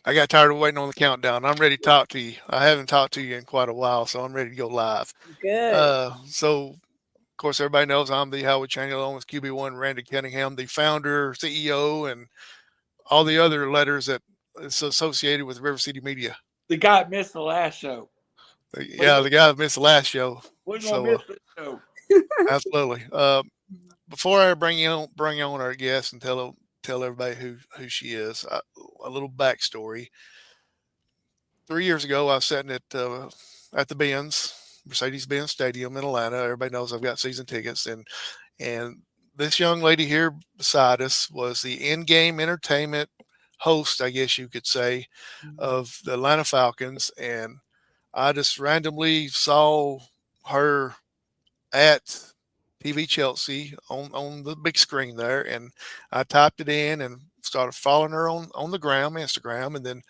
I got tired of waiting on the countdown. I'm ready to talk to you. I haven't talked to you in quite a while, so I'm ready to go live. Good. So of course, everybody knows I'm the Howard Chandler along with QB1 Randy Cunningham, the founder, CEO, and all the other letters that is associated with River City Media. The guy missed the last show. Yeah, the guy that missed the last show. We're gonna So miss this show. absolutely. Before I bring on our guest and tell everybody who she is, a little backstory. 3 years ago, I was sitting at the Benz Mercedes-Benz Stadium in Atlanta. Everybody knows I've got season tickets, and this young lady here beside us was the in-game entertainment host, I guess you could say, of the Atlanta Falcons, and I just randomly saw her at TV Chelsea on the big screen there, and I typed it in and started following her on the gram, Instagram, and then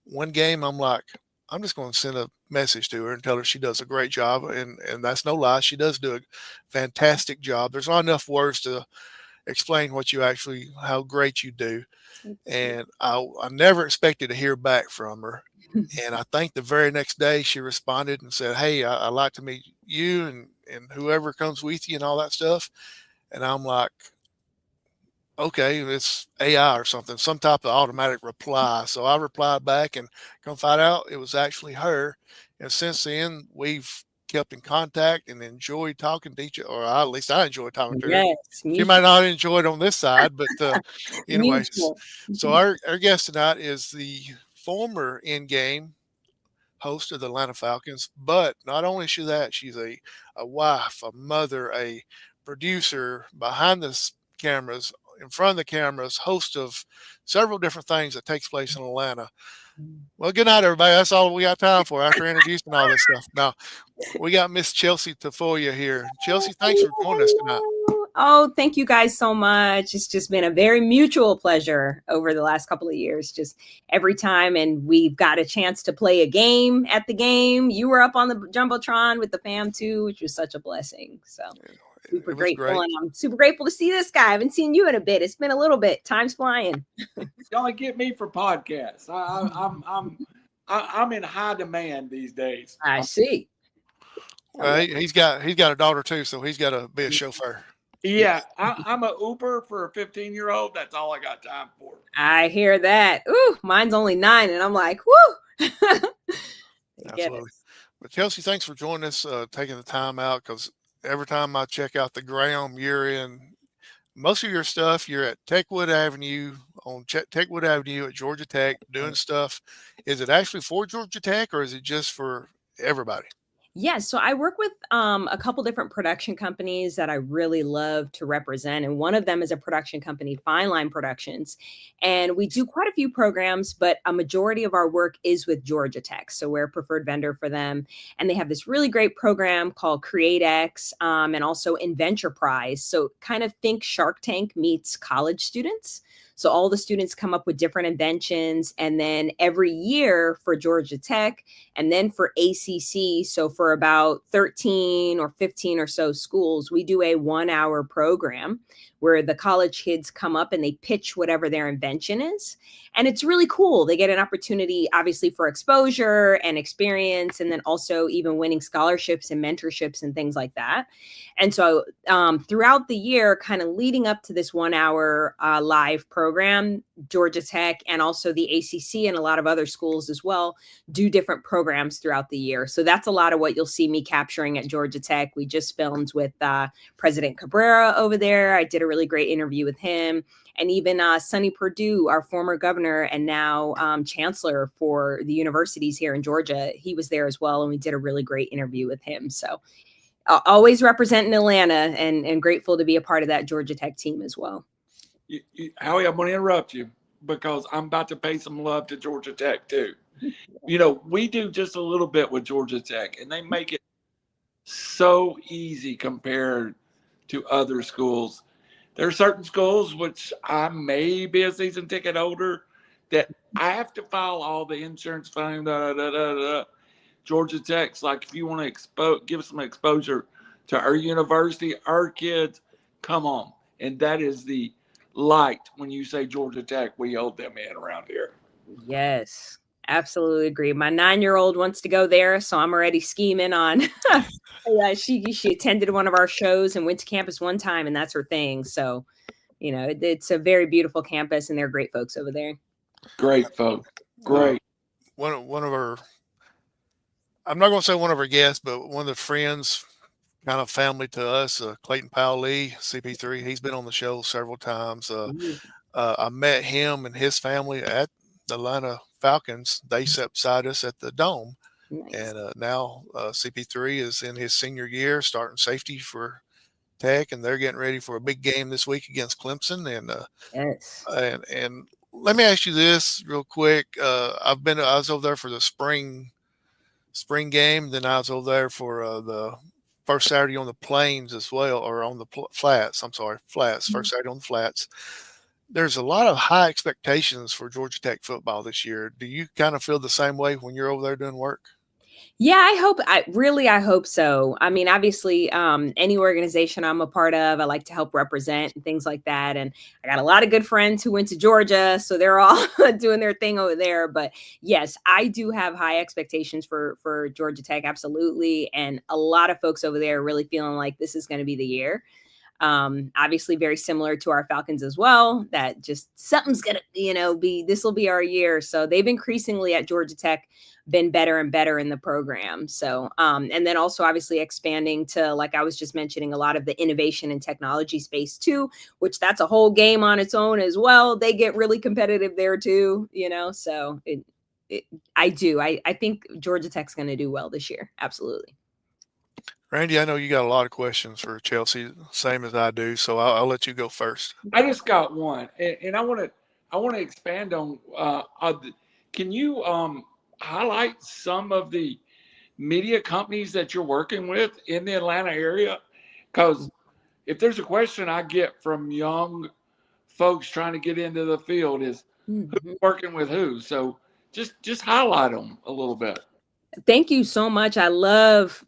one game I'm like, I'm just going to send a message to her and tell her she does a great job, and that's no lie, she does do a fantastic job. There's not enough words to explain what you actually how great you do, and I never expected to hear back from her. And I think the very next day she responded and said, "Hey, I'd like to meet you and whoever comes with you and all that stuff." And I'm like, okay, it's AI or something, some type of automatic reply. So I replied back and come find out it was actually her. And since then, we've kept in contact and enjoyed talking to each other, or at least I enjoy talking to her. Yes, She might mutual. not enjoy it on this side, but anyways. Mutual. So our guest tonight is the former in-game host of the Atlanta Falcons. But not only is she that, she's a wife, a mother, a producer behind the cameras, in front of the cameras, host of several different things that takes place in Atlanta. Well, good night, everybody. That's all we got time for after introducing all this stuff. Now, we got Miss Chelsea Tafoya here. Chelsea, thanks for joining us tonight. Oh, thank you guys so much. It's just been a very mutual pleasure over the last couple of years. Just every time, and we've got a chance to play a game at the game. You were up on the Jumbotron with the fam too, which was such a blessing. So super It was grateful, great. and I'm super grateful to see this guy. I haven't seen you in a bit. It's been a little bit. Time's flying. You only get me for podcasts. I'm in high demand these days. I see. Well, he's got a daughter too, so he's got to be a chauffeur. Yeah, I'm a Uber for a 15-year-old. That's all I got time for. I hear that. Ooh, mine's only 9, and I'm like, whoo. Absolutely. But Chelsea, thanks for joining us, taking the time out, because every time I check out the gram, you're in most of your stuff. You're at Techwood Avenue on Techwood Avenue at Georgia Tech doing stuff. Is it actually for Georgia Tech, or is it just for everybody? Yes, so I work with a couple different production companies that I really love to represent, and one of them is a production company, Fine Line Productions, and we do quite a few programs, but a majority of our work is with Georgia Tech, so we're a preferred vendor for them, and they have this really great program called CreateX, and also Inventure Prize. So kind of think Shark Tank meets college students. So all the students come up with different inventions, and then every year for Georgia Tech, and then for ACC, so for about 13 or 15 or so schools, we do a 1-hour program where the college kids come up and they pitch whatever their invention is. And it's really cool. They get an opportunity, obviously, for exposure and experience, and then also even winning scholarships and mentorships and things like that. And so throughout the year, kind of leading up to this 1-hour live program, Georgia Tech and also the ACC and a lot of other schools as well do different programs throughout the year. So that's a lot of what you'll see me capturing at Georgia Tech. We just filmed with President Cabrera over there. I did a really great interview with him. And even Sonny Perdue, our former governor and now chancellor for the universities here in Georgia, he was there as well. And we did a really great interview with him. So always representing Atlanta, and grateful to be a part of that Georgia Tech team as well. Howie, I'm going to interrupt you because I'm about to pay some love to Georgia Tech too. You know, we do just a little bit with Georgia Tech, and they make it so easy compared to other schools. There are certain schools, which I may be a season ticket holder, that I have to file all the insurance claim. Georgia Tech's like, if you want to give some exposure to our university, our kids, come on. And that is the light when you say Georgia Tech, we hold them in around here. Yes, absolutely agree. My 9-year-old wants to go there, so I'm already scheming on. Yeah, she attended one of our shows and went to campus one time, and that's her thing. So, it's a very beautiful campus, and they're great folks over there. Great folks. Uh, Great. one of our, I'm not going to say one of our guests, but one of the friends, kind of family to us, Clayton Powell Lee, CP3. He's been on the show several times. Ooh, I met him and his family at the Atlanta Falcons. They sat beside us at the Dome. nice. And now CP3 is in his senior year, starting safety for Tech, and they're getting ready for a big game this week against Clemson. Yes. And let me ask you this real quick. I was over there for the spring game. Then I was over there for the first Saturday on the plains as well, or on the flats. I'm sorry, flats. First Saturday on the flats. There's a lot of high expectations for Georgia Tech football this year. Do you kind of feel the same way when you're over there doing work? Yeah, I hope so. I mean, obviously, any organization I'm a part of, I like to help represent and things like that. And I got a lot of good friends who went to Georgia, so they're all doing their thing over there. But yes, I do have high expectations for Georgia Tech, absolutely. And a lot of folks over there are really feeling like this is going to be the year. Obviously very similar to our Falcons as well, that just something's gonna, this will be our year. So they've increasingly at Georgia Tech been better and better in the program. So, and then also obviously expanding to, like I was just mentioning, a lot of the innovation and technology space too, which that's a whole game on its own as well. They get really competitive there too, so I think Georgia Tech's going to do well this year. Absolutely. Randy, I know you got a lot of questions for Chelsea, same as I do, so I'll let you go first. I just got one, and I want to expand on. Can you highlight some of the media companies that you're working with in the Atlanta area? Because if there's a question I get from young folks trying to get into the field is Mhm. working with who. So just highlight them a little bit. Thank you so much. I love.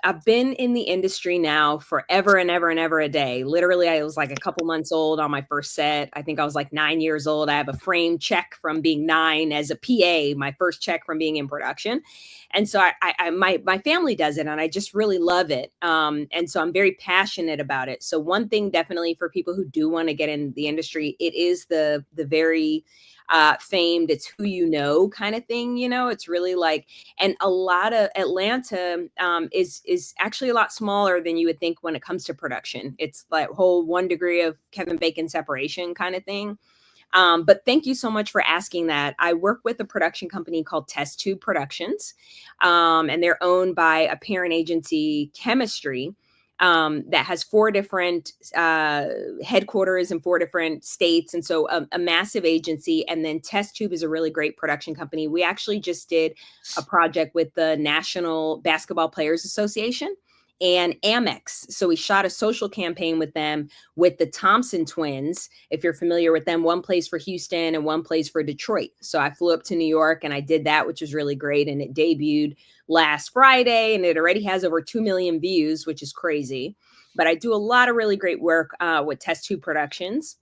I've been in the industry now forever and ever and ever a day. Literally, I was like a couple months old on my first set. I think I was like 9 years old. I have a framed check from being 9 as a PA, my first check from being in production. And so my family does it, and I just really love it. And so I'm very passionate about it. So one thing definitely for people who do want to get in the industry, it is the very famed, it's who you know kind of thing. It's really like, and a lot of Atlanta is actually a lot smaller than you would think when it comes to production. It's like whole 1 degree of Kevin Bacon separation kind of thing. But thank you so much for asking that. I work with a production company called Test Tube Productions, and they're owned by a parent agency, Chemistry, that has 4 different headquarters in 4 different states. And so a massive agency. And then Test Tube is a really great production company. We actually just did a project with the National Basketball Players Association and Amex. So we shot a social campaign with them, with the Thompson twins. If you're familiar with them, one plays for Houston and one plays for Detroit. So I flew up to New York and I did that, which was really great. And it debuted last Friday, and it already has over 2 million views, which is crazy. But I do a lot of really great work with Test Tube Productions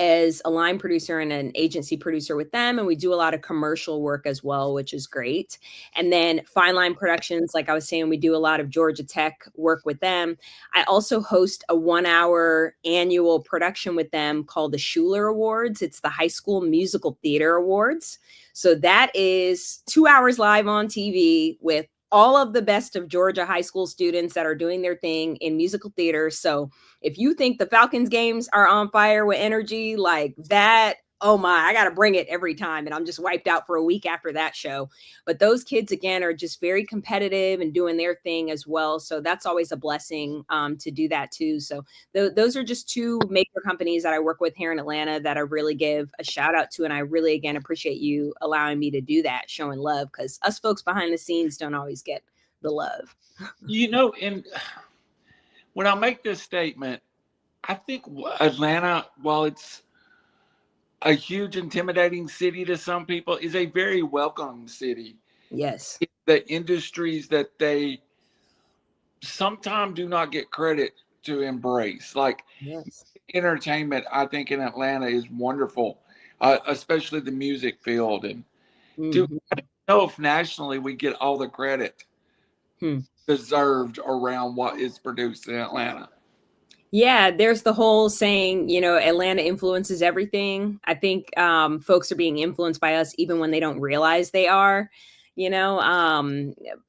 as a line producer and an agency producer with them. And we do a lot of commercial work as well, which is great. And then Fine Line Productions, like I was saying, we do a lot of Georgia Tech work with them. I also host a 1-hour annual production with them called the Schuler Awards. It's the High School Musical Theater Awards. So that is 2 hours live on TV with all of the best of Georgia high school students that are doing their thing in musical theater. So if you think the Falcons games are on fire with energy like that, oh my, I got to bring it every time. And I'm just wiped out for a week after that show. But those kids, again, are just very competitive and doing their thing as well. So that's always a blessing to do that too. So those are just 2 major companies that I work with here in Atlanta that I really give a shout out to. And I really, again, appreciate you allowing me to do that, showing love, because us folks behind the scenes don't always get the love. And when I make this statement, I think Atlanta, while it's a huge, intimidating city to some people, is a very welcoming city. Yes. The industries that they sometimes do not get credit to embrace, like Yes. entertainment, I think in Atlanta is wonderful. especially the music field. And do Mhm. I don't know if nationally we get all the credit Hmm. deserved around what is produced in Atlanta. Yeah, there's the whole saying, Atlanta influences everything. I think folks are being influenced by us even when they don't realize they are, you know.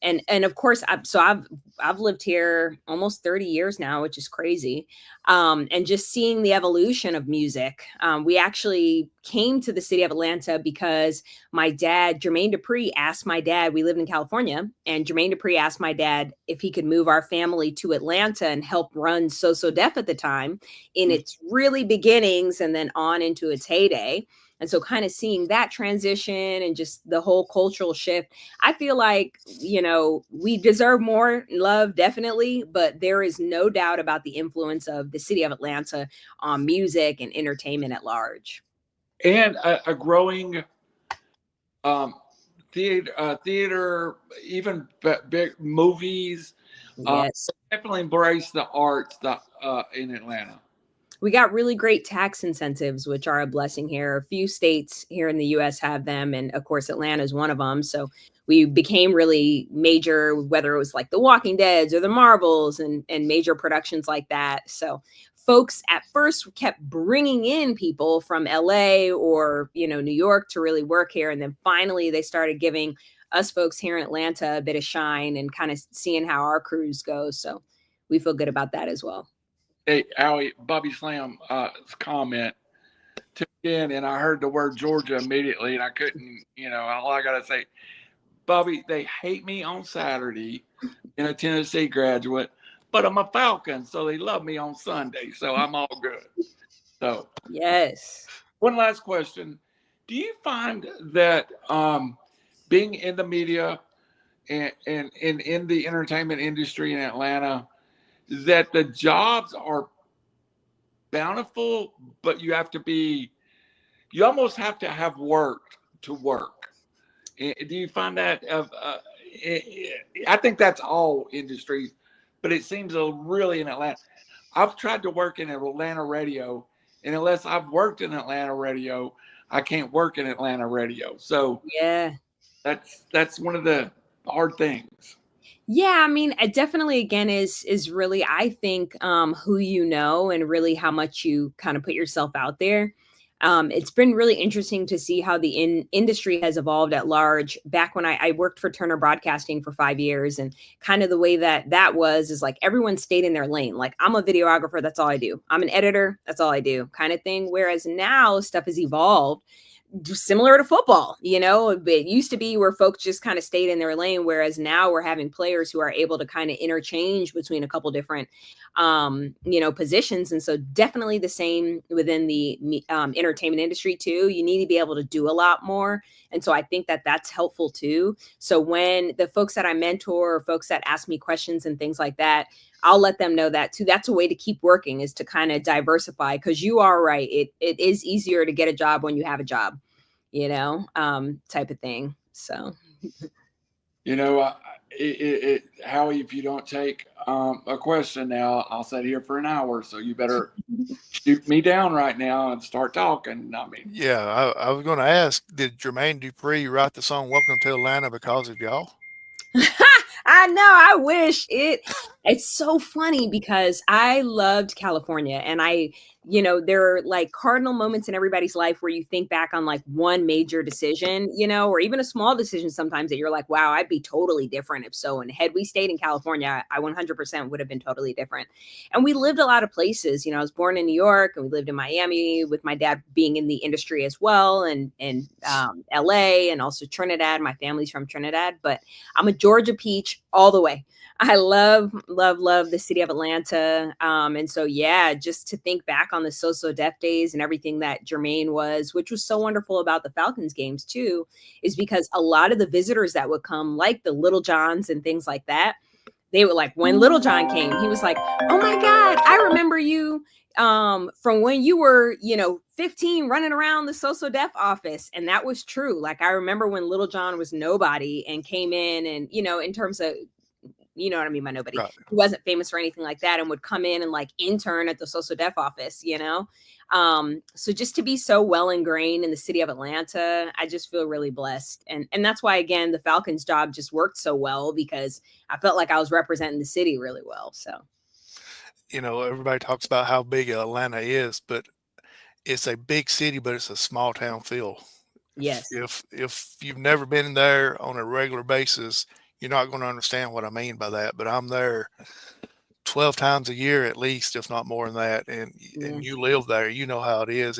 And of course, I've lived here almost 30 years now, which is crazy. And just seeing the evolution of music. We actually came to the city of Atlanta because my dad, Jermaine Dupree, asked my dad, we lived in California, and Jermaine Dupree asked my dad if he could move our family to Atlanta and help run So So Def at the time in its really beginnings and then on into its heyday. And so kind of seeing that transition and just the whole cultural shift, I feel like, we deserve more love, definitely, but there is no doubt about the influence of the city of Atlanta on music and entertainment at large. And a growing um, theater, even big movies. Yes. Definitely embrace the arts in Atlanta. We got really great tax incentives, which are a blessing here. A few states here in the US have them. And of course, Atlanta is one of them. So we became really major, whether it was like The Walking Deads or The Marvels and major productions like that. So folks at first kept bringing in people from LA or, New York to really work here. And then finally, they started giving us folks here in Atlanta a bit of shine and kind of seeing how our crews go. So we feel good about that as well. Hey, Howie, Bobby Slam's comment took in, and I heard the word Georgia immediately, and I couldn't, all I got to say, Bobby, they hate me on Saturday in a Tennessee graduate, but I'm a Falcon, so they love me on Sunday, so I'm all good. So, Yes. one last question. Do you find that being in the media and in the entertainment industry in Atlanta, that the jobs are bountiful, but you almost have to have worked to work? Do you find that? I think that's all industries, but it seems really in Atlanta. I've tried to work in Atlanta radio, and unless I've worked in Atlanta radio, I can't work in Atlanta radio. So Yeah. that's one of the hard things. Yeah, I mean, it definitely again is really I think who you know and really how much you kind of put yourself out there. It's been really interesting to see how the industry has evolved at large. Back when I worked for Turner Broadcasting for 5 years, and kind of the way that was is like everyone stayed in their lane. Like I'm a videographer, that's all I do. I'm an editor, that's all I do, kind of thing. Whereas now stuff has evolved similar to football. It used to be where folks just kind of stayed in their lane, whereas now we're having players who are able to kind of interchange between a couple different positions. And so definitely the same within the entertainment industry too. You need to be able to do a lot more, and so I think that that's helpful too. So when the folks that I mentor or folks that ask me questions and things like that, I'll let them know that too. That's a way to keep working, is to kind of diversify, because you are right. It is easier to get a job when you have a job, type of thing. So, You know, Howie, if you don't take a question now, I'll sit here for an hour. So you better shoot me down right now and start talking. I mean, Yeah, I was going to ask, did Jermaine Dupri write the song "Welcome to Atlanta" because of y'all? I know. I wish it's so funny because I loved California, and there are like cardinal moments in everybody's life where you think back on like one major decision, or even a small decision sometimes that you're like, wow, I'd be totally different if so. And had we stayed in California, I 100% would have been totally different. And we lived a lot of places. I was born in New York, and we lived in Miami with my dad being in the industry as well, and LA, and also Trinidad. My family's from Trinidad, but I'm a Georgia peach all the way. I love, love, love the city of Atlanta. And so, yeah, just to think back on the So Def days and everything that Jermaine was, which was so wonderful about the Falcons games too, is because a lot of the visitors that would come, like the Little Johns and things like that, they were like, when Little John came, he was like, oh my God, I remember you from when you were 15 running around the So Def office. And that was true. Like I remember when Little John was nobody and came in, and in terms of you know what I mean by nobody. Right. He wasn't famous or anything like that, and would come in and like intern at the social deaf office, you know. So just to be so well ingrained in the city of Atlanta, I just feel really blessed. And that's why again the Falcons job just worked so well, because I felt like I was representing the city really well. So Everybody talks about how big Atlanta is, but it's a big city, but it's a small town feel. If yes. if if you've never been there on a regular basis, you're not going to understand what I mean by that. But I'm there 12 times a year at least, if not more than that. And Yeah. you live there, you know how it is.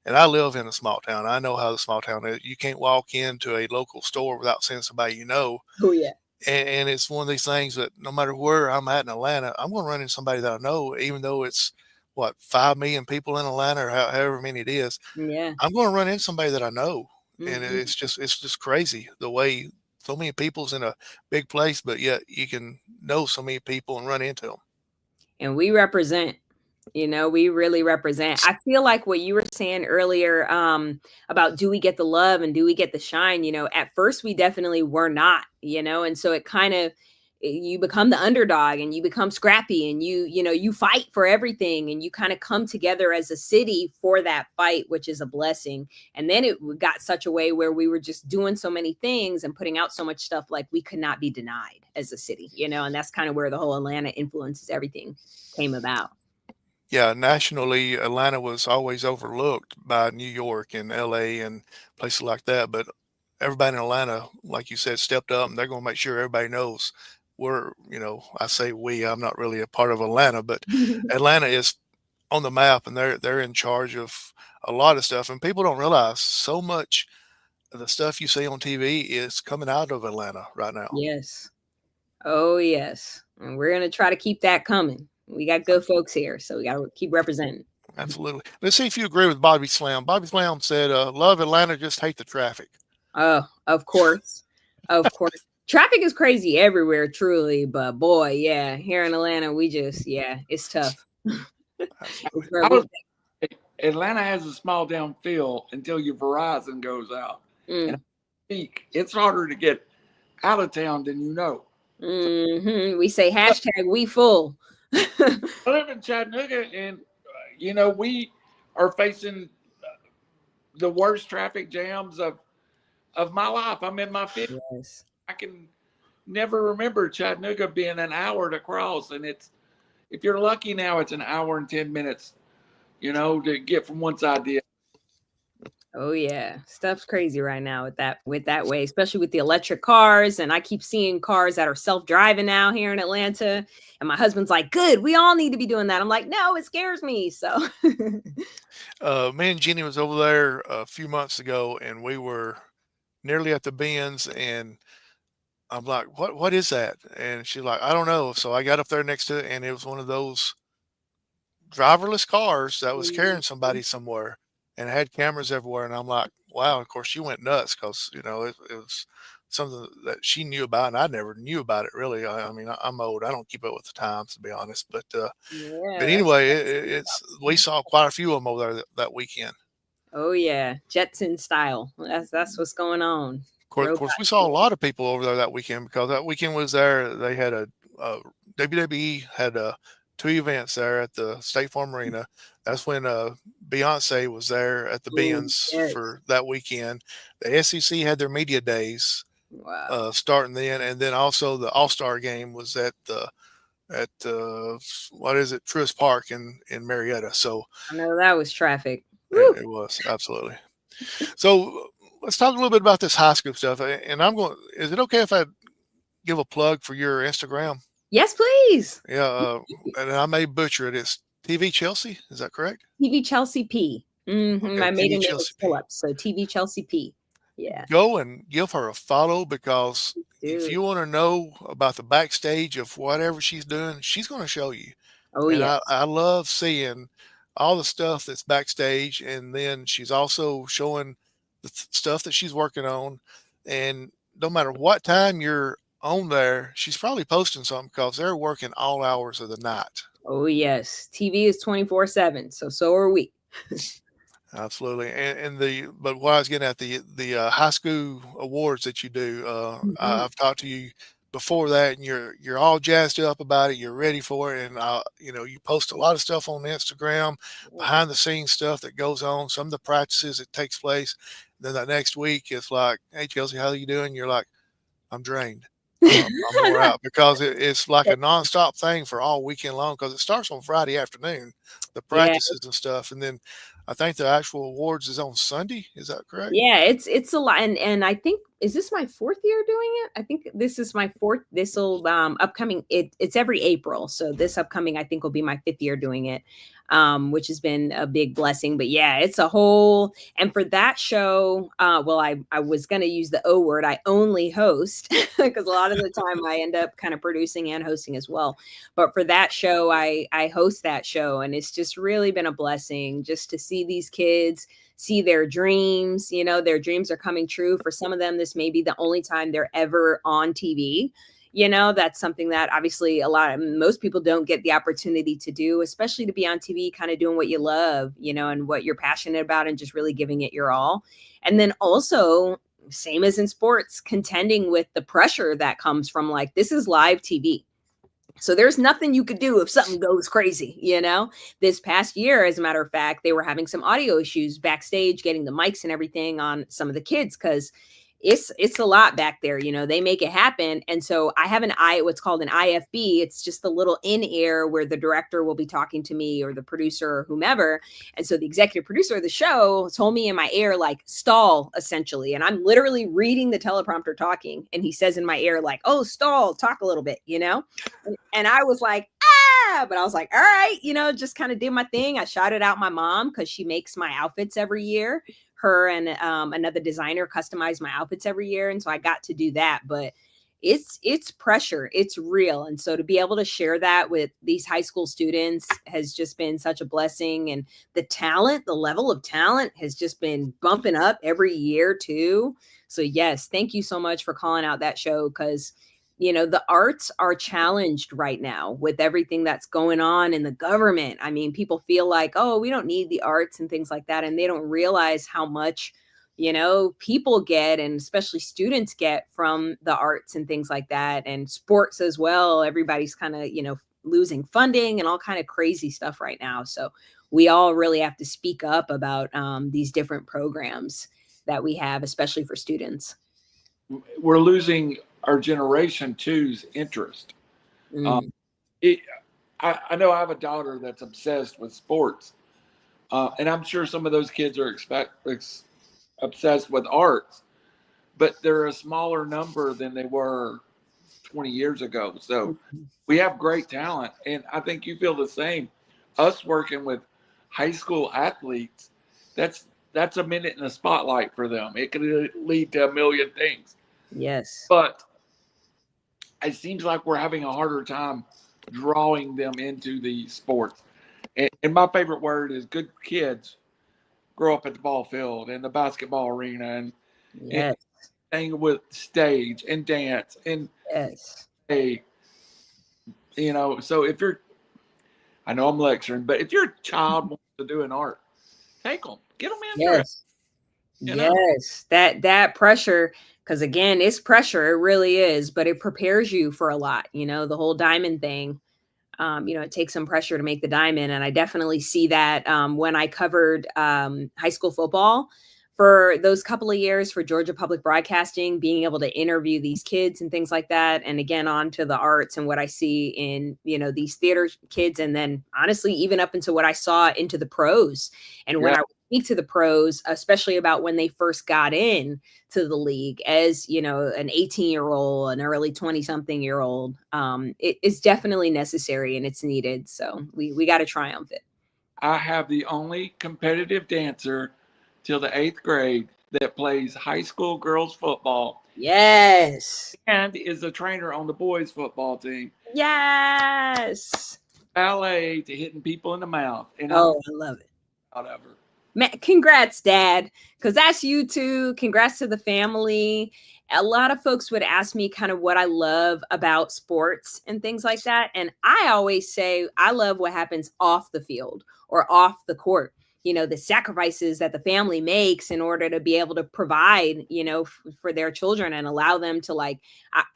And I live in a small town. I know how the small town is. You can't walk into a local store without seeing somebody you know. Oh yeah. And it's one of these things that no matter where I'm at in Atlanta, I'm going to run into somebody that I know, even though it's what 5 million people in Atlanta or however many it is. Yeah. I'm going to run into somebody that I know, and Hmm. it's just crazy the way so many people's in a big place, but yet you can know so many people and run into them. And we represent. We really represent. I feel like what you were saying earlier, about do we get the love and do we get the shine? At first we definitely were not, and so it kind of, you become the underdog and you become scrappy, and you fight for everything, and you kind of come together as a city for that fight, which is a blessing. And then it got such a way where we were just doing so many things and putting out so much stuff, like we could not be denied as a city, and that's kind of where the whole Atlanta influences everything came about. Yeah, nationally, Atlanta was always overlooked by New York and LA and places like that. But everybody in Atlanta, like you said, stepped up and they're going to make sure everybody knows I say we, I'm not really a part of Atlanta, but Atlanta is on the map and they're in charge of a lot of stuff. And people don't realize so much of the stuff you see on TV is coming out of Atlanta right now. Yes. Oh, yes. And we're going to try to keep that coming. We got good folks here, so we got to keep representing. Absolutely. Let's see if you agree with Bobby Slam. Bobby Slam said, love Atlanta, just hate the traffic. Oh, of course. Of course. Traffic is crazy everywhere, truly. But boy, yeah, here in Atlanta, it's tough. Absolutely. I was Atlanta has a small down feel until your Verizon goes out. And I think it's harder to get out of town than you know. We say hashtag we full. I live in Chattanooga, and we are facing the worst traffic jams of my life. I'm in my 50s. Yes. I can never remember Chattanooga being an hour to cross, and if you're lucky now, it's an hour and 10 minutes. To get from one side to the other. Oh yeah, stuff's crazy right now with that way, especially with the electric cars. And I keep seeing cars that are self-driving now here in Atlanta. And my husband's like, "Good, we all need to be doing that." I'm like, "No, it scares me." So, Me and Jenny was over there a few months ago, and we were nearly at the bins, and I'm like, "What is that?" And she's like, "I don't know." So I got up there next to it, and it was one of those driverless cars that was carrying somebody somewhere, and it had cameras everywhere. And I'm like, "Wow!" Of course, she went nuts because it was something that she knew about, and I never knew about it really. I mean, I'm old; I don't keep up with the times, to be honest. But yeah, anyway, it's we saw quite a few of them over there that weekend. oh yeah, Jetson style. That's what's going on. Of course, we saw a lot of people over there that weekend because that weekend was there. They had a WWE had two events there at the State Farm Arena. That's when Beyonce was there at the Ooh, Benz yes. for that weekend. The SEC had their media days Wow. starting then, and then also the All Star game was at what is it, Truist Park in Marietta. So I know that was traffic. Woo. it was absolutely. So let's talk a little bit about this high school stuff. And I'm going. Is it okay if I give a plug for your Instagram? Yes, please. Yeah, and I may butcher it. It's TV Chelsea. Is that correct? TV Chelsea P. Okay, My TV maiden name is Chelsea P. Phillips, so TV Chelsea P. Yeah, Go and give her a follow because if dude. you want to know about the backstage of whatever she's doing, she's going to show you. Oh And yeah. I love seeing all the stuff that's backstage. And then she's also showing the stuff that she's working on. And no matter what time you're on there, she's probably posting something because they're working all hours of the night. Oh yes. TV is 24/7, so are we. Absolutely. But what I was getting at the high school awards that you do, Mhm. I've talked to you before that, and you're all jazzed up about it. You're ready for it, and you post a lot of stuff on Instagram, behind the scenes stuff that goes on. Some of the practices that takes place. Then the next week, it's like, "Hey Chelsea, how are you doing?" You're like, "I'm drained. I'm wore out," because it's like a nonstop thing for all weekend long. Because it starts on Friday afternoon, the Yeah. practices and stuff, and then I think the actual awards is on Sunday. Is that correct? Yeah, it's a lot, and I think, is this my fourth year doing it? I think this is my fourth. This will upcoming. It's every April, so this upcoming I think will be my fifth year doing it, which has been a big blessing. But yeah, it's a whole. And for that show, well, I was gonna use the O word. I only host because a lot of the time I end up kind of producing and hosting as well. But for that show, I host that show, and it's just really been a blessing just to see these kids see their dreams. Their dreams are coming true. For some of them, this may be the only time they're ever on TV. That's something that obviously most people don't get the opportunity to do, especially to be on TV, kind of doing what you love, and what you're passionate about, and just really giving it your all. And then also, same as in sports, contending with the pressure that comes from, like, this is live TV. So there's nothing you could do if something goes crazy. This past year, as a matter of fact, they were having some audio issues backstage, getting the mics and everything on some of the kids, because it's a lot back there. They make it happen. And so I have what's called an IFB. It's just the little in air where the director will be talking to me, or the producer, or whomever. And so the executive producer of the show told me in my ear, like, stall, essentially. And I'm literally reading the teleprompter talking. And he says in my ear, like, oh, stall, talk a little bit, And I was like, but I was like, all right, just kind of did my thing. I shouted out my mom because she makes my outfits every year. Her and another designer customize my outfits every year. And so I got to do that. But it's pressure. It's real. And so to be able to share that with these high school students has just been such a blessing. And the level of talent has just been bumping up every year too. So yes, thank you so much for calling out that show, because the arts are challenged right now with everything that's going on in the government. I mean, people feel like, oh, we don't need the arts and things like that. And they don't realize how much, people get, and especially students get, from the arts and things like that, and sports as well. Everybody's kind of, losing funding and all kind of crazy stuff right now. So we all really have to speak up about these different programs that we have, especially for students. We're losing our generation two's interest. I know I have a daughter that's obsessed with sports, and I'm sure some of those kids are obsessed with arts, but they're a smaller number than they were 20 years ago. So we have great talent, and I think you feel the same. Us working with high school athletes, that's a minute in the spotlight for them. It could lead to a million things. Yes. But it seems like we're having a harder time drawing them into the sports. And my favorite word is good kids grow up at the ball field and the basketball arena, and Yes. thing with stage and dance and Yes. So if you're, I know I'm lecturing, but if your child wants to do an art, take them, get them into it. Yes. That pressure, because again, it's pressure. It really is, but it prepares you for a lot. The whole diamond thing. It takes some pressure to make the diamond. And I definitely see that when I covered high school football for those couple of years for Georgia Public Broadcasting, being able to interview these kids and things like that. And again, on to the arts and what I see in, these theater kids. And then honestly, even up into what I saw into the pros. And when I speak to the pros, especially about when they first got in to the league as, an 18-year-old, an early 20-something-year-old, it is definitely necessary and it's needed. So we got to triumph it. I have the only competitive dancer till the 8th grade that plays high school girls football. Yes. And is a trainer on the boys football team. Yes. Ballet to hitting people in the mouth. And I love it. Whatever. Man, congrats, Dad, because that's you too. Congrats to the family. A lot of folks would ask me kind of what I love about sports and things like that. And I always say I love what happens off the field or off the court. the sacrifices that the family makes in order to be able to provide, for their children and allow them to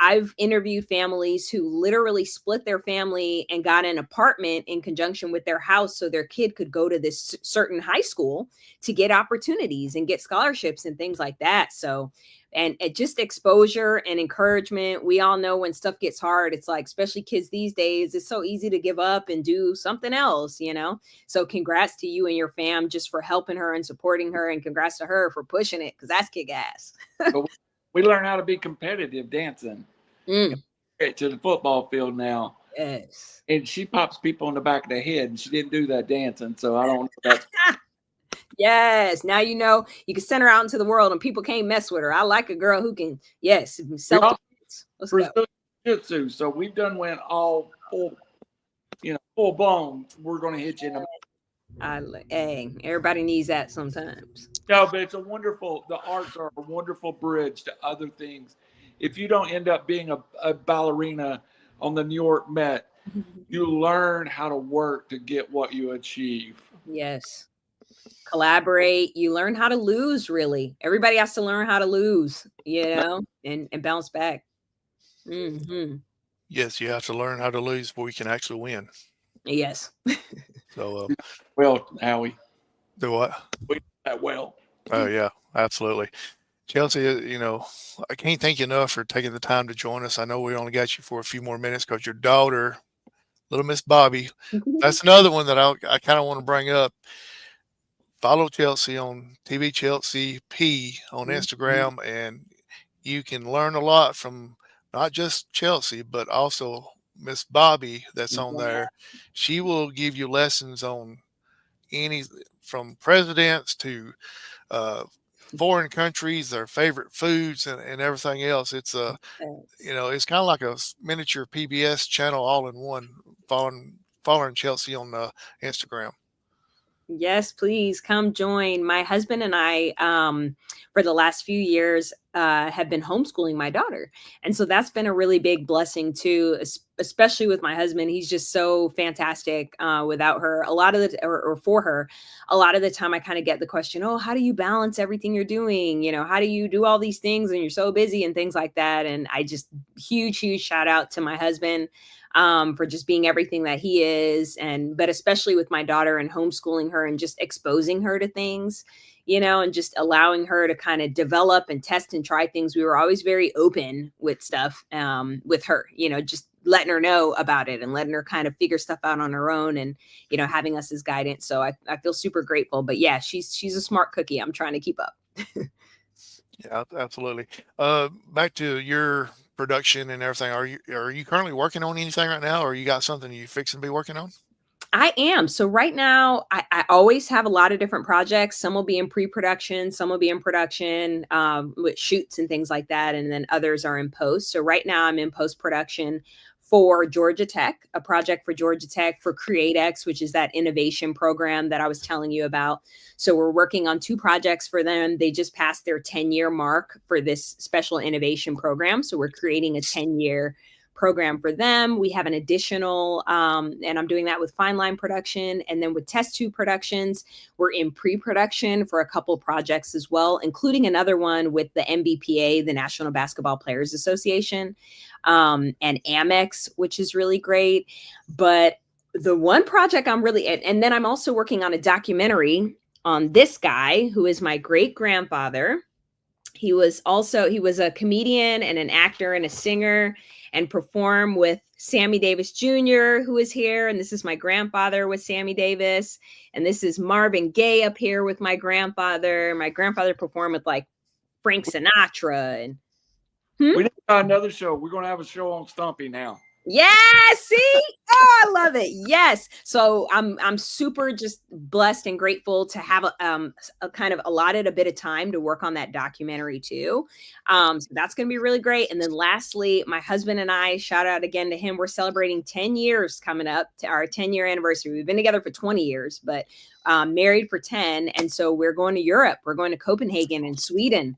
I've interviewed families who literally split their family and got an apartment in conjunction with their house so their kid could go to this certain high school to get opportunities and get scholarships and things like that. So, and it just exposure and encouragement. We all know when stuff gets hard, it's like, especially kids these days, it's so easy to give up and do something else, So congrats to you and your fam just for helping her and supporting her. And congrats to her for pushing it, because that's kick ass. But we learn how to be competitive dancing. To the football field now. Yes. And she pops people in the back of the head, and she didn't do that dancing. So I don't know if that's Yes. Now you can send her out into the world and people can't mess with her. I like a girl who can, yes, self-defense. Let's go. Jiu-jitsu. So we've done went all full blown. We're going to hit you in the. Hey, everybody needs that sometimes. No, but the arts are a wonderful bridge to other things. If you don't end up being a ballerina on the New York Met, you learn how to work to get what you achieve. Yes. Collaborate. You learn how to lose, really. Everybody has to learn how to lose, and bounce back. Mm-hmm. Yes, you have to learn how to lose before you can actually win. Yes. So, well, Howie. Do what? We do that well. Oh, yeah, absolutely. Chelsea, I can't thank you enough for taking the time to join us. I know we only got you for a few more minutes because your daughter, little Miss Bobby, that's another one that I kind of want to bring up. Follow Chelsea on TV Chelsea P on Instagram, and you can learn a lot from not just Chelsea, but also Miss Bobby that's on there. She will give you lessons on from presidents to foreign countries, their favorite foods, and everything else. It's it's kind of like a miniature PBS channel all in one. Following Chelsea on Instagram. Yes, please come join. My husband and I, for the last few years, have been homeschooling my daughter. And so that's been a really big blessing too, especially with my husband. He's just so fantastic without her. A lot of or for her, a lot of the time I kind of get the question, oh, how do you balance everything you're doing? How do you do all these things and you're so busy and things like that? And I just huge shout out to my husband. For just being everything that he is, but especially with my daughter and homeschooling her and just exposing her to things, and just allowing her to kind of develop and test and try things. We were always very open with stuff with her, just letting her know about it and letting her kind of figure stuff out on her own and, having us as guidance. So I feel super grateful. But yeah, she's a smart cookie. I'm trying to keep up. Yeah, absolutely. Back to your production and everything. Are you currently working on anything right now, or you got something you fixing to be working on? I am. So right now, I always have a lot of different projects. Some will be in pre-production, some will be in production with shoots and things like that, and then others are in post. So right now, I'm in post-production for Georgia Tech, a project for Georgia Tech for CreateX, which is that innovation program that I was telling you about. So we're working on 2 projects for them. They just passed their 10-year mark for this special innovation program. So we're creating a 10-year program for them. We have an additional, and I'm doing that with Fine Line Production. And then with Test Tube Productions, we're in pre-production for a couple projects as well, including another one with the NBPA, the National Basketball Players Association, and Amex, which is really great. But the one project and then I'm also working on a documentary on this guy who is my great grandfather. He was a comedian and an actor and a singer, and performed with Sammy Davis Jr., who is here. And this is my grandfather with Sammy Davis. And this is Marvin Gaye up here with my grandfather. My grandfather performed with like Frank Sinatra. And we need another show. We're going to have a show on Stumpy now. Yes, see? Oh, I love it. Yes. So I'm super just blessed and grateful to have a kind of allotted a bit of time to work on that documentary too. So that's going to be really great. And then lastly, my husband and I, shout out again to him. We're celebrating 10 years coming up to our 10-year anniversary. We've been together for 20 years, but married for 10. And so we're going to Europe. We're going to Copenhagen and Sweden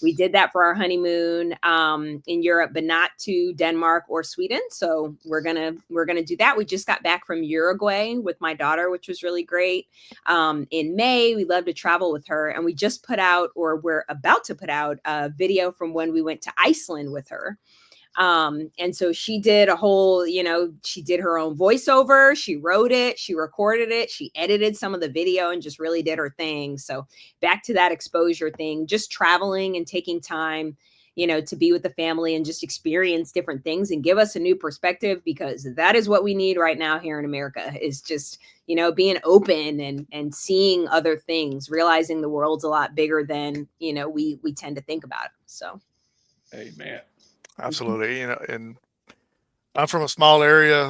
we did that for our honeymoon in Europe, but not to Denmark or Sweden. So we're gonna do that. We just got back from Uruguay with my daughter, which was really great. In May, we love to travel with her, and we just put out, or we're about to put out, a video from when we went to Iceland with her. And so she did a whole, she did her own voiceover, she wrote it, she recorded it, she edited some of the video and just really did her thing. So back to that exposure thing, just traveling and taking time, to be with the family and just experience different things and give us a new perspective, because that is what we need right now here in America, is just, being open and seeing other things, realizing the world's a lot bigger than, we tend to think about it. So. Amen. Absolutely. And I'm from a small area.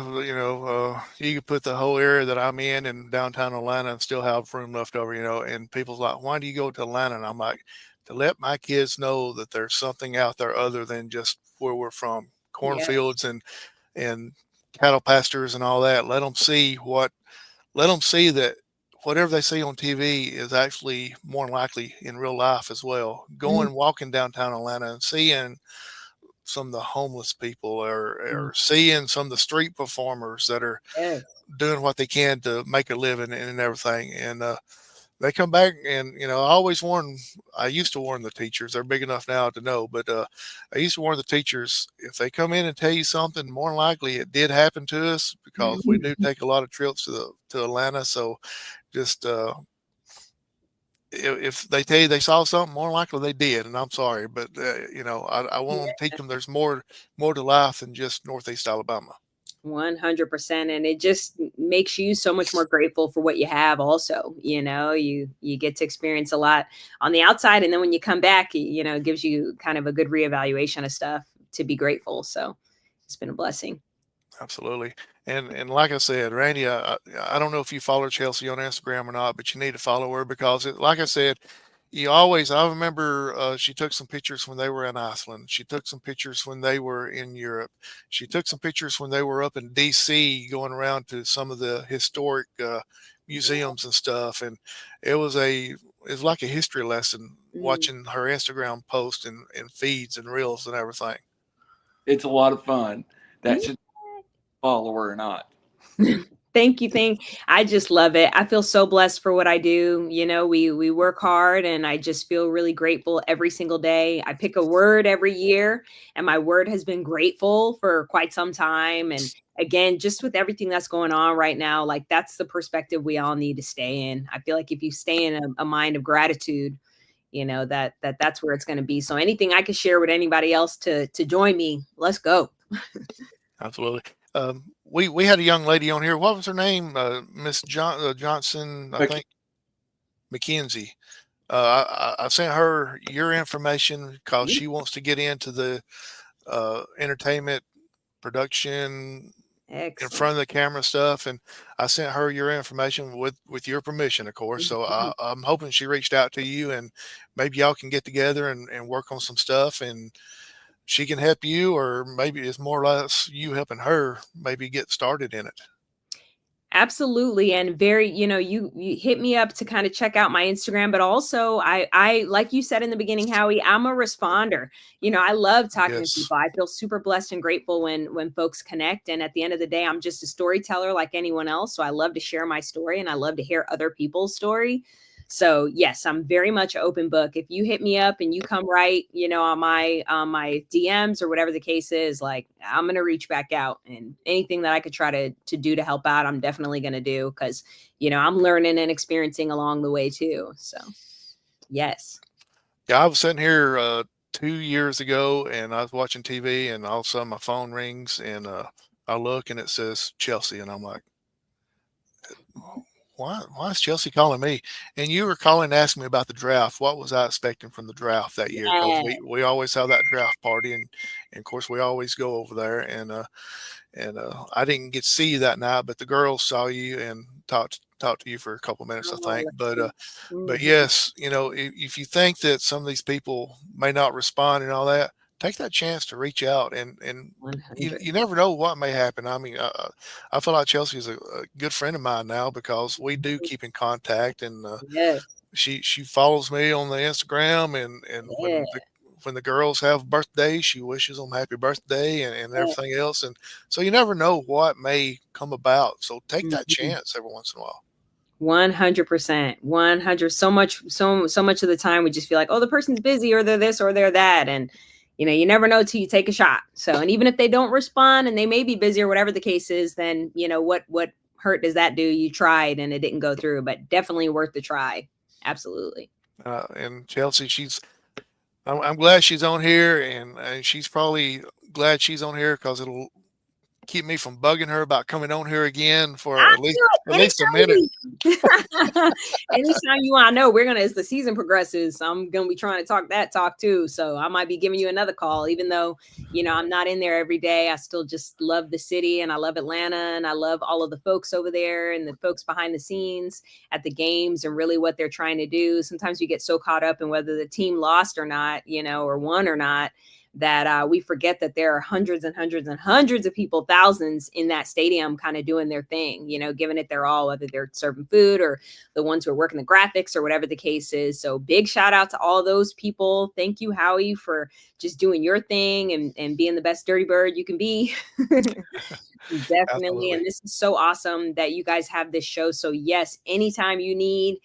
You could put the whole area that I'm in downtown Atlanta and still have room left over. And people's like, why do you go to Atlanta? And I'm like, to let my kids know that there's something out there other than just where we're from, Yeah. cornfields and cattle pastures and all that. Let them see that whatever they see on TV is actually more than likely in real life as well. Going walking downtown Atlanta and seeing some of the homeless people, or seeing some of the street performers that are Yes. doing what they can to make a living and everything. And they come back, and I used to warn the teachers. They're big enough now to know, but I used to warn the teachers, if they come in and tell you something, more than likely it did happen to us, because we do take a lot of trips to Atlanta. So just if they tell you they saw something, more likely they did, and I'm sorry, but I want to teach them there's more to life than just Northeast Alabama. 100%. And it just makes you so much more grateful for what you have. Also, you get to experience a lot on the outside, and then when you come back, it gives you kind of a good reevaluation of stuff to be grateful. So it's been a blessing. Absolutely. And like I said, Randy, I don't know if you follow Chelsea on Instagram or not, but you need to follow her, because like I said, I remember she took some pictures when they were in Iceland. She took some pictures when they were in Europe. She took some pictures when they were up in DC, going around to some of the historic museums and stuff. And it's like a history lesson watching her Instagram post and feeds and reels and everything. It's a lot of fun. That should follow her or not. Thank you. I just love it. I feel so blessed for what I do. We work hard, and I just feel really grateful every single day. I pick a word every year, and my word has been grateful for quite some time. And again, just with everything that's going on right now, like, that's the perspective we all need to stay in. I feel like if you stay in a mind of gratitude, that's where it's going to be. So anything I could share with anybody else to join me, let's go. Absolutely. We had a young lady on here. What was her name? Miss Johnson, I think. McKenzie. I sent her your information because she wants to get into the entertainment production, in front of the camera stuff, and I sent her your information with your permission, of course. So I'm hoping she reached out to you, and maybe y'all can get together and work on some stuff, and she can help you, or maybe it's more or less you helping her maybe get started in it. Absolutely. And very, you hit me up to kind of check out my Instagram, but also I like you said in the beginning, Howie, I'm a responder. I love talking to Yes. people. I feel super blessed and grateful when folks connect. And at the end of the day, I'm just a storyteller like anyone else. So I love to share my story, and I love to hear other people's story. So yes, I'm very much open book. If you hit me up and you come right, on my DMs or whatever the case is, like, I'm gonna reach back out, and anything that I could try to do to help out, I'm definitely gonna do, because I'm learning and experiencing along the way too. So yes. Yeah, I was sitting here 2 years ago, and I was watching TV, and all of a sudden my phone rings, and I look and it says Chelsea, and I'm like, why is Chelsea calling me? And you were calling to ask me about the draft. What was I expecting from the draft that year? Because Yeah. we always have that draft party, and of course we always go over there. And I didn't get to see you that night, but the girls saw you and talked to you for a couple minutes, I Oh, think. But mhm. yes, if you think that some of these people may not respond and all that, take that chance to reach out, and you 100. you never know what may happen. I mean, I feel like Chelsea is a good friend of mine now, because we do keep in contact, and Yes. she follows me on the Instagram, and Yeah. when the girls have birthdays, she wishes them happy birthday and everything else. And so you never know what may come about. So take that chance every once in a while. 100%. 100. So much of the time we just feel like, oh, the person's busy or they're this or they're that. And, you never know till you take a shot. So, and even if they don't respond and they may be busy or whatever the case is, then, what hurt does that do? You tried and it didn't go through, but definitely worth the try. Absolutely. And Chelsea, I'm glad she's on here, and she's probably glad she's on here because it'll keep me from bugging her about coming on here again for at least a minute. Anytime you want, I know as the season progresses, I'm gonna be trying to talk too. So I might be giving you another call, even though I'm not in there every day. I still just love the city and I love Atlanta and I love all of the folks over there and the folks behind the scenes at the games and really what they're trying to do. Sometimes we get so caught up in whether the team lost or not, or won or not, that we forget that there are hundreds and hundreds and hundreds of people, thousands in that stadium kind of doing their thing, giving it their all, whether they're serving food or the ones who are working the graphics or whatever the case is. So big shout out to all those people. Thank you, Howie, for just doing your thing and being the best dirty bird you can be. Definitely. Absolutely. And this is so awesome that you guys have this show. So yes, anytime you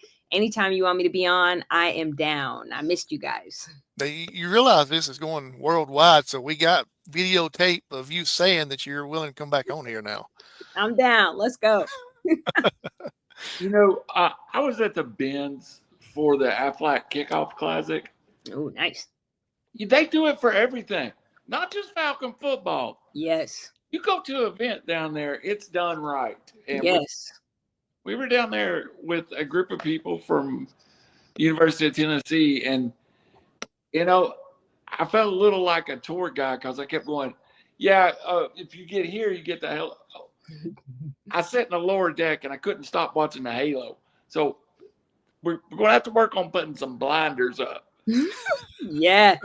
want me to be on, I am down. I missed you guys. You realize this is going worldwide, so we got videotape of you saying that you're willing to come back on here now. I'm down. Let's go. I was at the Benz for the Aflac Kickoff Classic. Oh, nice. They do it for everything, not just Falcon football. Yes. You go to an event down there, it's done right. And yes. We were down there with a group of people from University of Tennessee, and I felt a little like a tour guide because I kept going, if you get here, you get the hell. I sat in the lower deck and I couldn't stop watching the Halo. So we're going to have to work on putting some blinders up. Yeah.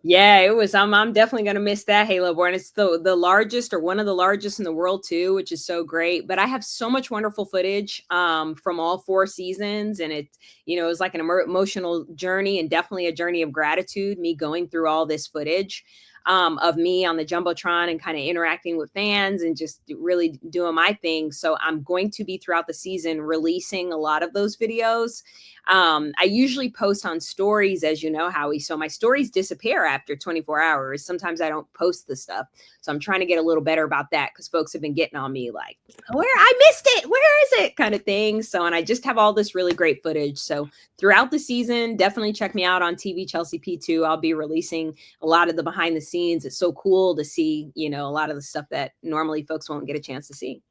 Yeah, it was. I'm definitely going to miss that Halo board. And it's the largest or one of the largest in the world too, which is so great. But I have so much wonderful footage from all 4 seasons. And it was like an emotional journey and definitely a journey of gratitude, me going through all this footage of me on the Jumbotron and kind of interacting with fans and just really doing my thing. So I'm going to be throughout the season releasing a lot of those videos. I usually post on stories, as you know, Howie. So my stories disappear after 24 hours. Sometimes I don't post the stuff. So I'm trying to get a little better about that because folks have been getting on me like, I missed it. Where is it? Kind of thing. So, and I just have all this really great footage. So throughout the season, definitely check me out on TV Chelsea P2. I'll be releasing a lot of the behind the scenes. It's so cool to see, a lot of the stuff that normally folks won't get a chance to see.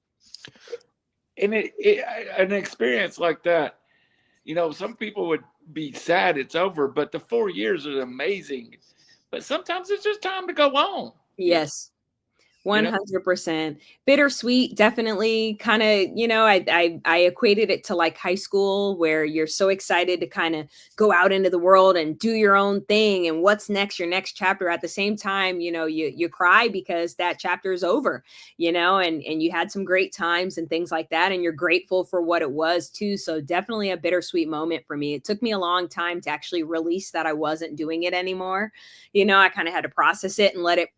And an experience like that, some people would be sad it's over, but the 4 years is amazing. But sometimes it's just time to go on. Yes. 100%. Bittersweet, definitely. Kind of, I equated it to like high school where you're so excited to kind of go out into the world and do your own thing and what's next, your next chapter. At the same time, you cry because that chapter is over, and you had some great times and things like that. And you're grateful for what it was too. So definitely a bittersweet moment for me. It took me a long time to actually release that I wasn't doing it anymore. I kind of had to process it and let it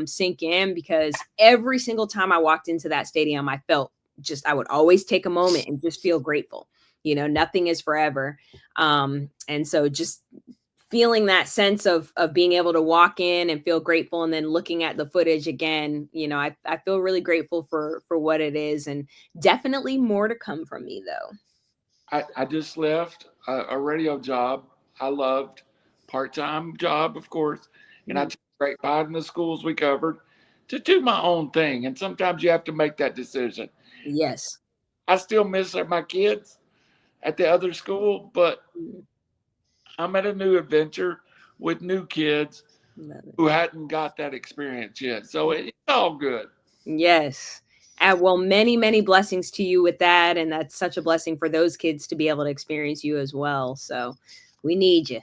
sink in because every single time I walked into that stadium, I felt I would always take a moment and just feel grateful. Nothing is forever. And so just feeling that sense of being able to walk in and feel grateful and then looking at the footage again, I feel really grateful for what it is and definitely more to come from me though. I just left a radio job I loved, part-time job, of course, and I took great pride in the schools we covered to do my own thing. And sometimes you have to make that decision. Yes. I still miss my kids at the other school, but I'm at a new adventure with new kids who hadn't got that experience yet. So it's all good. Yes. Well, many, many blessings to you with that. And that's such a blessing for those kids to be able to experience you as well. So we need you.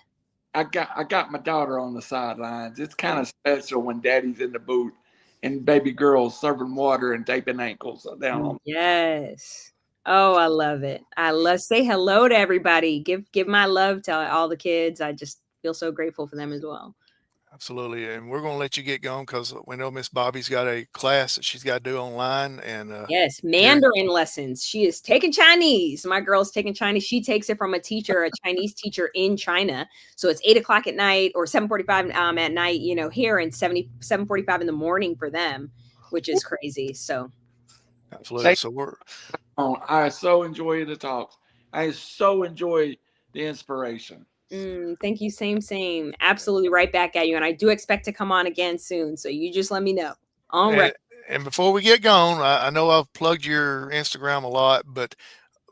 I got my daughter on the sidelines. It's kind of special when daddy's in the booth and baby girls serving water and taping ankles down on. Yes. Oh, I love it. Say hello to everybody. Give my love to all the kids. I just feel so grateful for them as well. Absolutely, and we're going to let you get going because we know Miss Bobby's got a class that she's got to do online, and Yes, here, Mandarin lessons. She is taking Chinese. My girl's taking Chinese. She takes it from a teacher, a Chinese teacher in China. So it's 8 o'clock at night or 7:45 at night, here and 7:45 in the morning for them, which is crazy. So absolutely. Thank So we're you. I so enjoy the talks. I so enjoy the inspiration. thank you. Same. Absolutely right back at you. And I do expect to come on again soon. So you just let me know. On and record. and before we get going, I know I've plugged your Instagram a lot, but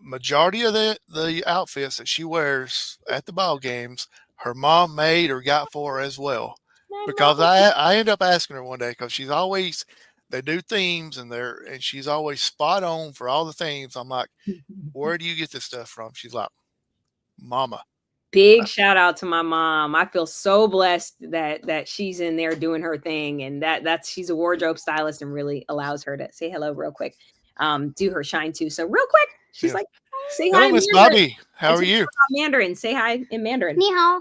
majority of the outfits that she wears at the ball games, her mom made or got for her as well. I Because love I end up asking her one day because she's always they do themes and she's always spot on for all the themes. I'm like, it. where do you get this stuff from? She's like, Mama. Big shout out to my mom. I feel so blessed that she's in there doing her thing, and that's she's a wardrobe stylist and really allows her to say hello real quick, do her shine too. So real quick, she's Yeah. like, say hi Hello, in Miss Mandarin. Bobby. How And are she's you? Mandarin. Say hi in Mandarin. 你好，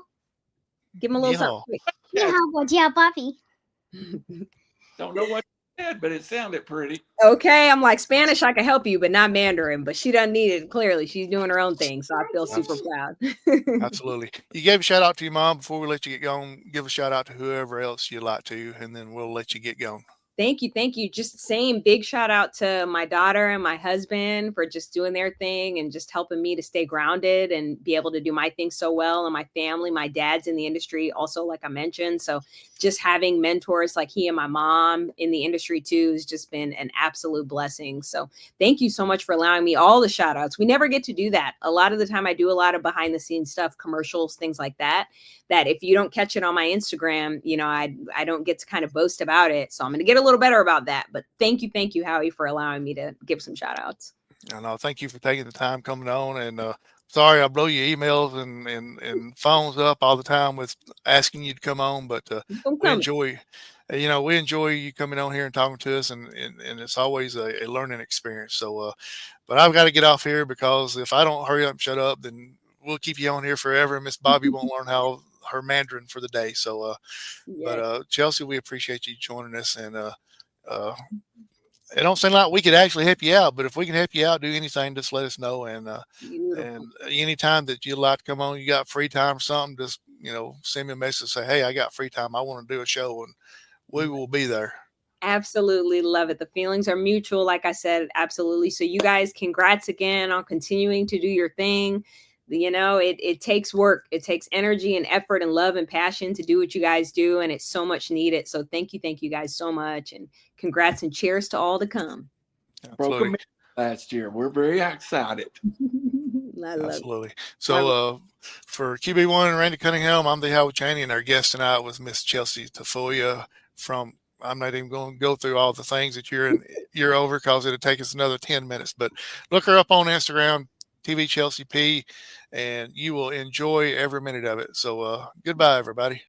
Give him a little something. Yeehaw. 你好，我叫 Bobby。 Don't know what you said, but it sounded pretty. Okay, I'm like Spanish. I can help you, but not Mandarin. But she doesn't need it. Clearly, she's doing her own thing, so I feel super proud. Absolutely. You gave a shout out to your mom before we let you get going. Give a shout out to whoever else you'd like to, and then we'll let you get going. Thank you. Just saying big shout out to my daughter and my husband for just doing their thing and just helping me to stay grounded and be able to do my thing so well. And my family, my dad's in the industry also, like I mentioned. So just having mentors like he and my mom in the industry too has just been an absolute blessing. So thank you so much for allowing me all the shout outs. We never get to do that. A lot of the time I do a lot of behind the scenes stuff, commercials, things like that if you don't catch it on my Instagram, I don't get to kind of boast about it. So I'm going to get a little better about that. But thank you, Howie, for allowing me to give some shout outs. And thank you for taking the time coming on. And sorry I blow your emails and phones up all the time with asking you to come on, but we enjoy you coming on here and talking to us, and it's always a learning experience. So, but I've got to get off here because if I don't hurry up and shut up, then we'll keep you on here forever. And Miss Bobby won't learn how her Mandarin for the day. So, but Chelsea, we appreciate you joining us, and it don't seem like we could actually help you out, but if we can help you out, do anything, just let us know. And anytime that you'd like to come on, you got free time or something, just send me a message, say, hey, I got free time, I want to do a show, and we will be there. Absolutely love it. The feelings are mutual, like I said. Absolutely. So you guys, congrats again on continuing to do your thing. It takes work. It takes energy and effort and love and passion to do what you guys do. And it's so much needed. So thank you guys so much. And congrats and cheers to all to come. Broke a last year. We're very excited. Absolutely. So for QB1 and Randy Cunningham, I'm the Howard Chaney, and our guest tonight was Miss Chelsea Tafoya from, I'm not even going to go through all the things that you're over because it'll take us another 10 minutes, but look her up on Instagram, TV Chelsea P, and you will enjoy every minute of it. So goodbye, everybody.